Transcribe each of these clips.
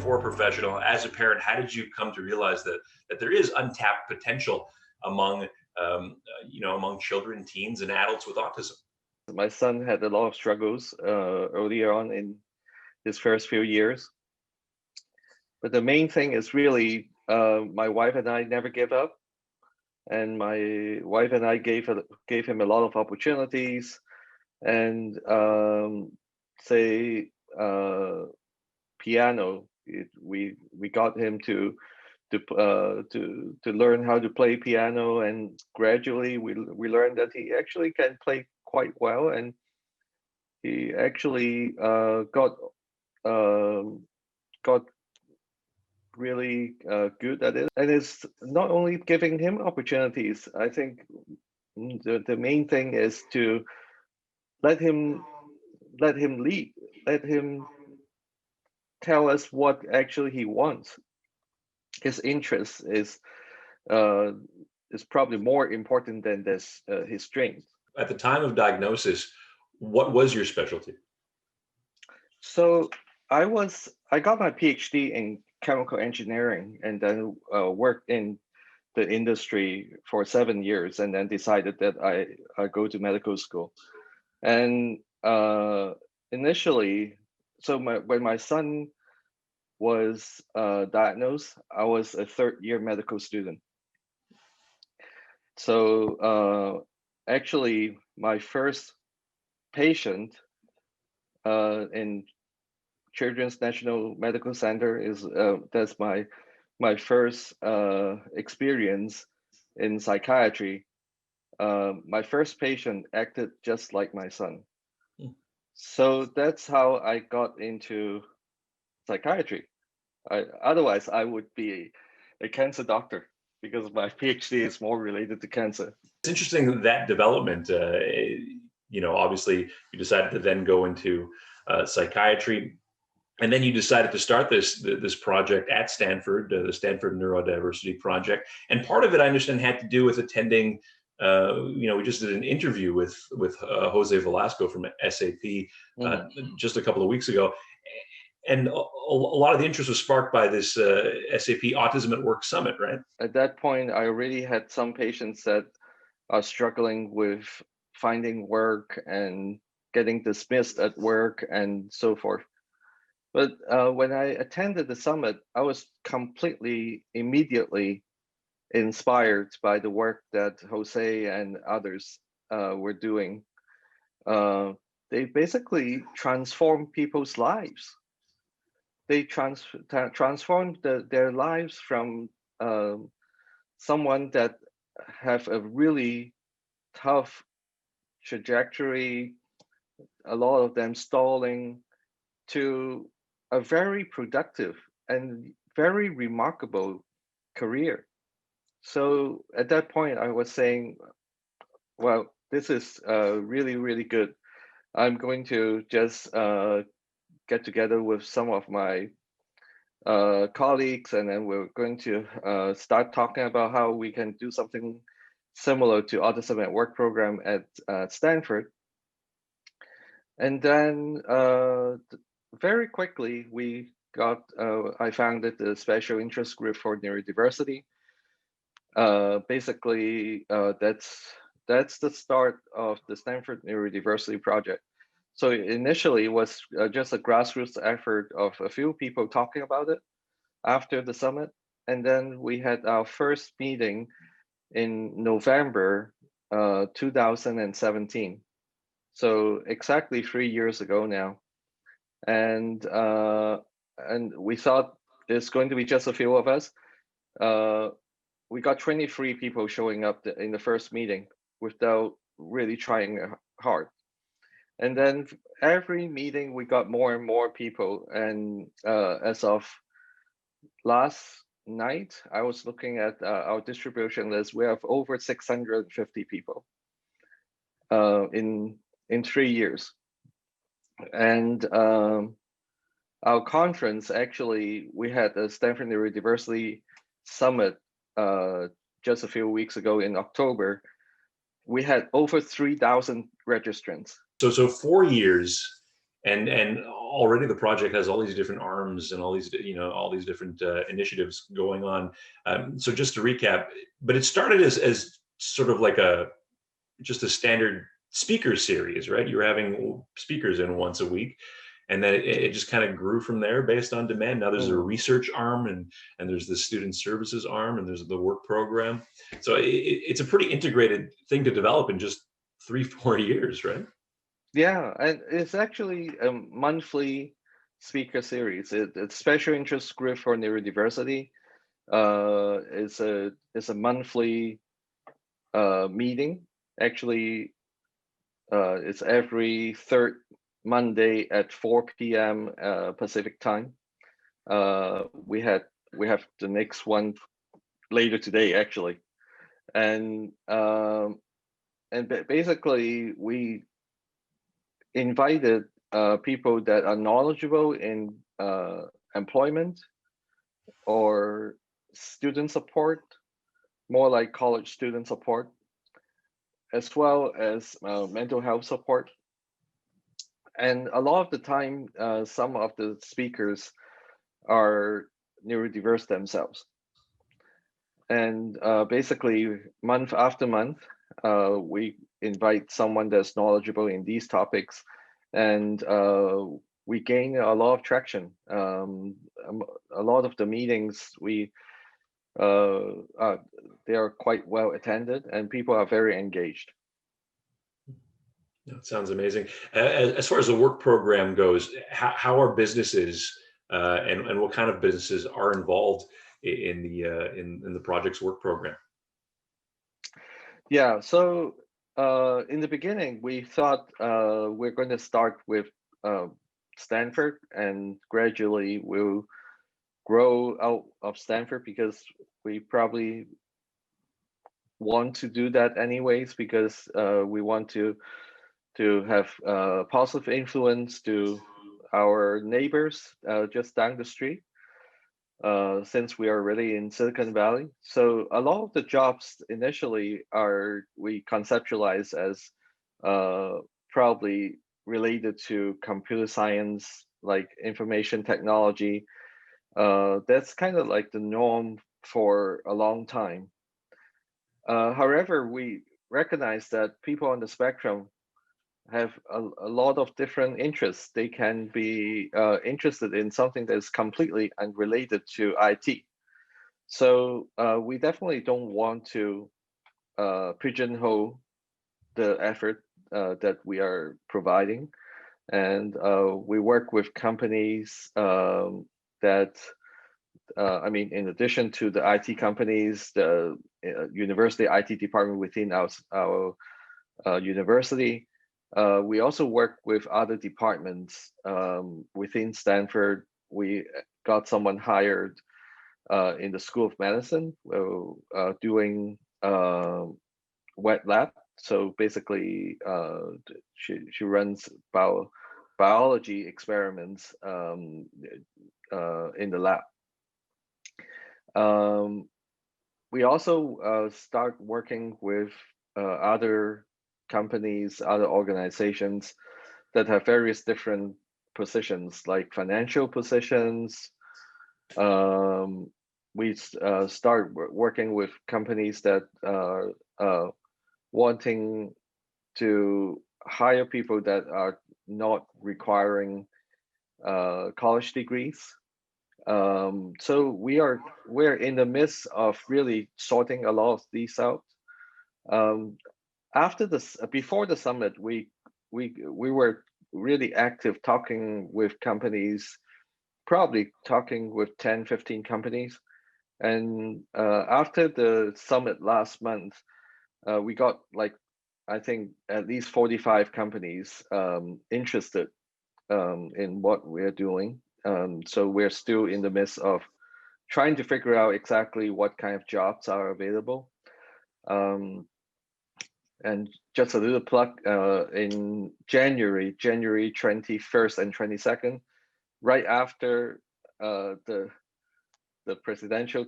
before a professional, as a parent, how did you come to realize that there is untapped potential among among children, teens, and adults with autism? My son had a lot of struggles earlier on in his first few years. But the main thing is really my wife and I never give up. And my wife and I gave him a lot of opportunities, and piano. We got him to learn how to play piano, and gradually we learned that he actually can play quite well, and he actually got really good at it. And it's not only giving him opportunities. I think the main thing is to let him lead, let him tell us what actually he wants. His interest is probably more important than his strength. At the time of diagnosis, what was your specialty? So I got my PhD in chemical engineering, and then worked in the industry for 7 years, and then decided that I go to medical school. And initially, when my son was diagnosed, I was a third-year medical student. So actually, my first patient in Children's National Medical Center that's my first experience in psychiatry. My first patient acted just like my son. So that's how I got into psychiatry. Otherwise, I would be a cancer doctor, because my PhD is more related to cancer. It's interesting that development. Obviously, you decided to then go into psychiatry. And then you decided to start this project at Stanford, the Stanford Neurodiversity project. And part of it, I understand, had to do with attending. We just did an interview with Jose Velasco from SAP just a couple of weeks ago, and a lot of the interest was sparked by this SAP Autism at Work Summit, right? At that point, I already had some patients that are struggling with finding work and getting dismissed at work and so forth. But when I attended the summit, I was immediately inspired by the work that Jose and others were doing. They basically transformed people's lives. They transformed their lives from someone that have a really tough trajectory, a lot of them stalling, to a very productive and very remarkable career. So at that point, I was saying, well, this is really, really good. I'm going to just get together with some of my colleagues, and then we're going to start talking about how we can do something similar to Autism at Work program at Stanford. And then very quickly, I founded the special interest group for neurodiversity. Basically, that's the start of the Stanford Neurodiversity project. So initially, it was just a grassroots effort of a few people talking about it after the summit. And then we had our first meeting in November 2017. So exactly 3 years ago now. And we thought it's going to be just a few of us. We got 23 people showing up in the first meeting without really trying hard. And then every meeting, we got more and more people. And as of last night, I was looking at our distribution list. We have over 650 people in 3 years. And our conference, actually, we had the Stanford Neurodiversity Summit just a few weeks ago in October. We had over 3,000 registrants. So 4 years And already the project has all these different arms and all these, all these different initiatives going on. So just to recap, but it started as sort of like just a standard speaker series, right? You were having speakers in once a week, and then it just kind of grew from there based on demand. Now there's a research arm, and there's the student services arm, and there's the work program. So it's a pretty integrated thing to develop in just 3-4 years, right? Yeah, and it's actually a monthly speaker series. It's special interest group for neurodiversity. It's a monthly meeting. Actually, it's every third Monday at 4 p.m. Pacific time. We have the next one later today, actually, and basically we invited people that are knowledgeable in employment or student support, more like college student support, as well as mental health support. And a lot of the time, some of the speakers are neurodiverse themselves. And basically, month after month, we invite someone that's knowledgeable in these topics, and we gain a lot of traction. A lot of the meetings they are quite well attended, and people are very engaged. That sounds amazing. As far as the work program goes, how are businesses and what kind of businesses are involved in the project's work program? Yeah, so in the beginning, we thought we're going to start with Stanford, and gradually we'll grow out of Stanford, because we probably want to do that anyways, because we want to have positive influence to our neighbors just down the street, since we are already in Silicon Valley. So a lot of the jobs initially we conceptualize as probably related to computer science, like information technology. That's kind of like the norm for a long time. However, we recognize that people on the spectrum have a lot of different interests. They can be interested in something that's completely unrelated to IT. So we definitely don't want to pigeonhole the effort that we are providing. And we work with companies that, I mean, in addition to the IT companies, the university IT department within our university, we also work with other departments within Stanford. We got someone hired in the School of Medicine, doing wet lab. So basically, she runs biology experiments in the lab. We also start working with other companies, other organizations that have various different positions, like financial positions. We start working with companies that are wanting to hire people that are not requiring college degrees. So we're in the midst of really sorting a lot of these out. Before the summit, we were really active talking with companies, probably talking with 10, 15 companies. And after the summit last month, we got, like, I think at least 45 companies interested in what we're doing. So we're still in the midst of trying to figure out exactly what kind of jobs are available. And just a little plug, in January 21st and 22nd, right after the presidential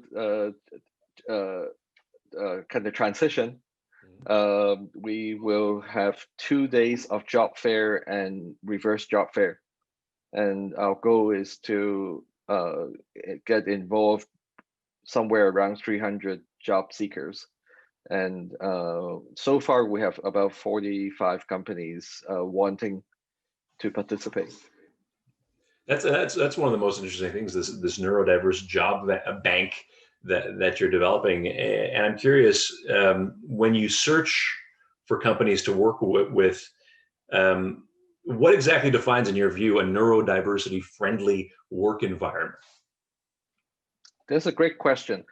kind of transition, we will have 2 days of job fair and reverse job fair. and our goal is to get involved somewhere around 300 job seekers. And so far, we have about 45 companies wanting to participate. That's one of the most interesting things. This neurodiverse job bank that you're developing, and I'm curious, when you search for companies to work with, what exactly defines, in your view, a neurodiversity friendly work environment? That's a great question.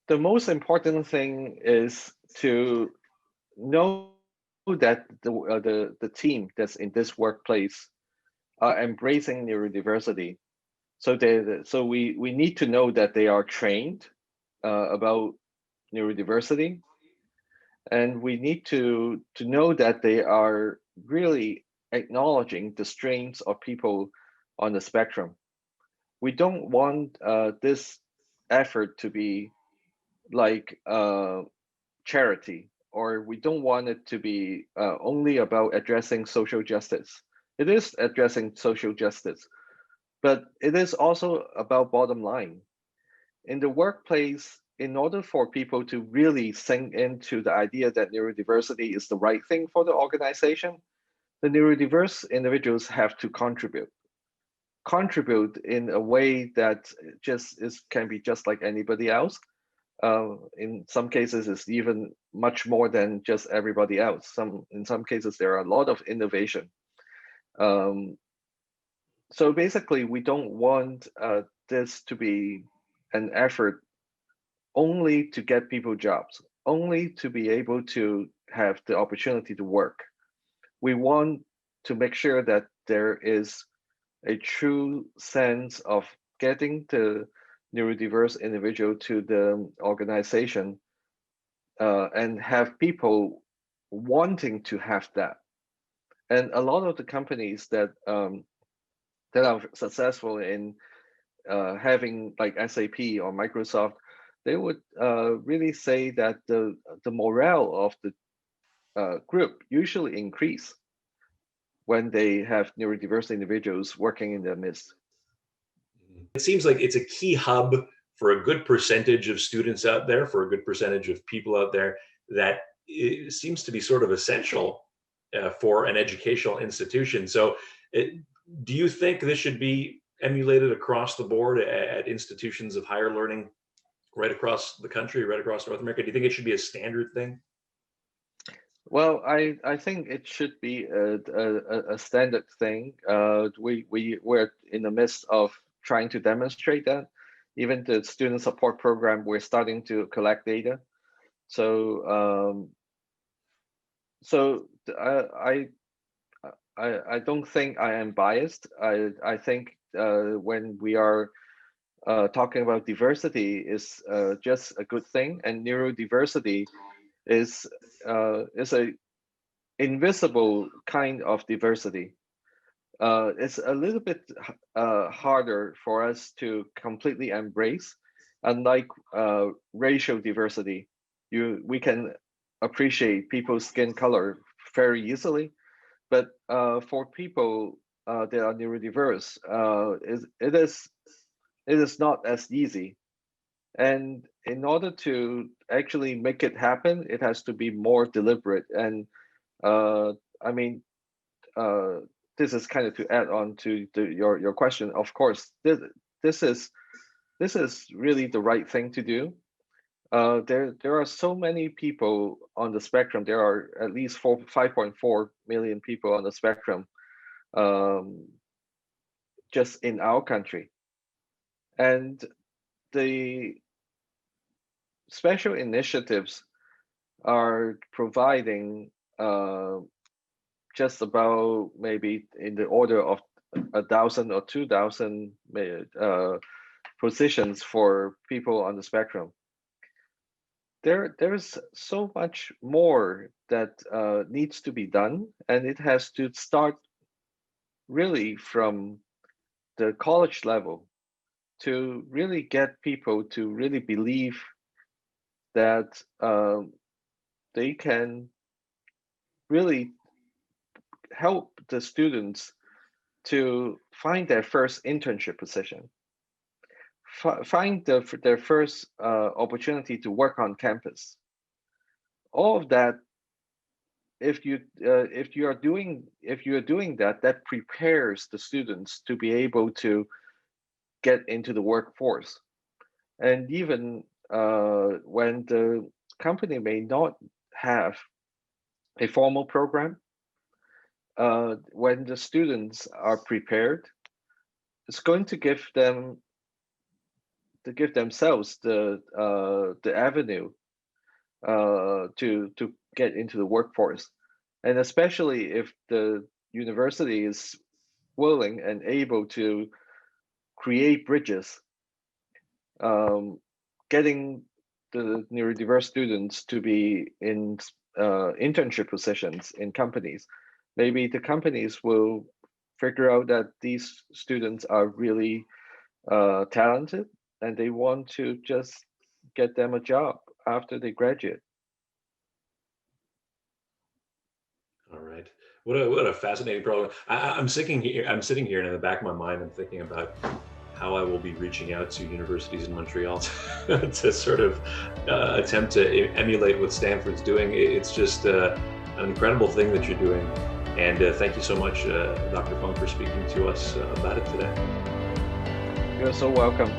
The most important thing is to know that the team that's in this workplace are embracing neurodiversity. So we need to know that they are trained about neurodiversity, and we need to know that they are really acknowledging the strengths of people on the spectrum. We don't want this effort to be like charity, or we don't want it to be only about addressing social justice. It is addressing social justice, but it is also about bottom line. In the workplace, in order for people to really sink into the idea that neurodiversity is the right thing for the organization, the neurodiverse individuals have to contribute in a way that just is can be just like anybody else. In some cases, it's even much more than just everybody else. In some cases, there are a lot of innovation. Um, so basically, we don't want this to be an effort only to get people jobs, only to be able to have the opportunity to work. We want to make sure that there is a true sense of getting the neurodiverse individual to the organization and have people wanting to have that. And a lot of the companies that are successful in having like SAP or Microsoft, they would really say that the morale of the group usually increase when they have neurodiverse individuals working in their midst. It seems like it's a key hub for a good percentage of students out there, for a good percentage of people out there, that it seems to be sort of essential for an educational institution. So, do you think this should be emulated across the board at institutions of higher learning right across the country, right across North America? Do you think it should be a standard thing? Well, I think it should be a standard thing. We're in the midst of trying to demonstrate that. Even the student support program, we're starting to collect data. So I don't think I am biased. I think when we are talking about diversity is just a good thing, and neurodiversity is a invisible kind of diversity. It's a little bit harder for us to completely embrace. Unlike racial diversity, we can appreciate people's skin color very easily, but for people that are neurodiverse, it is not as easy. And in order to actually make it happen, it has to be more deliberate. And I mean, uh, this is kind of to add on to your question. Of course, this is really the right thing to do. There are so many people on the spectrum. There are at least 5.4 million people on the spectrum, um, just in our country, and the special initiatives are providing just about maybe in the order of 1,000 or 2,000 positions for people on the spectrum. There's so much more that needs to be done, and it has to start really from the college level to really get people to really believe that they can really help the students to find their first internship position, find their first opportunity to work on campus. All of that, if you are doing that, that prepares the students to be able to get into the workforce. And even when the company may not have a formal program, when the students are prepared, it's going to give themselves the avenue to get into the workforce. And especially if the university is willing and able to create bridges, getting the neurodiverse students to be in internship positions in companies. Maybe the companies will figure out that these students are really talented and they want to just get them a job after they graduate. All right. What a fascinating problem. I'm sitting here and in the back of my mind, I'm thinking about how I will be reaching out to universities in Montreal to sort of attempt to emulate what Stanford's doing. It's just an incredible thing that you're doing. And thank you so much, Dr. Fung, for speaking to us about it today. You're so welcome.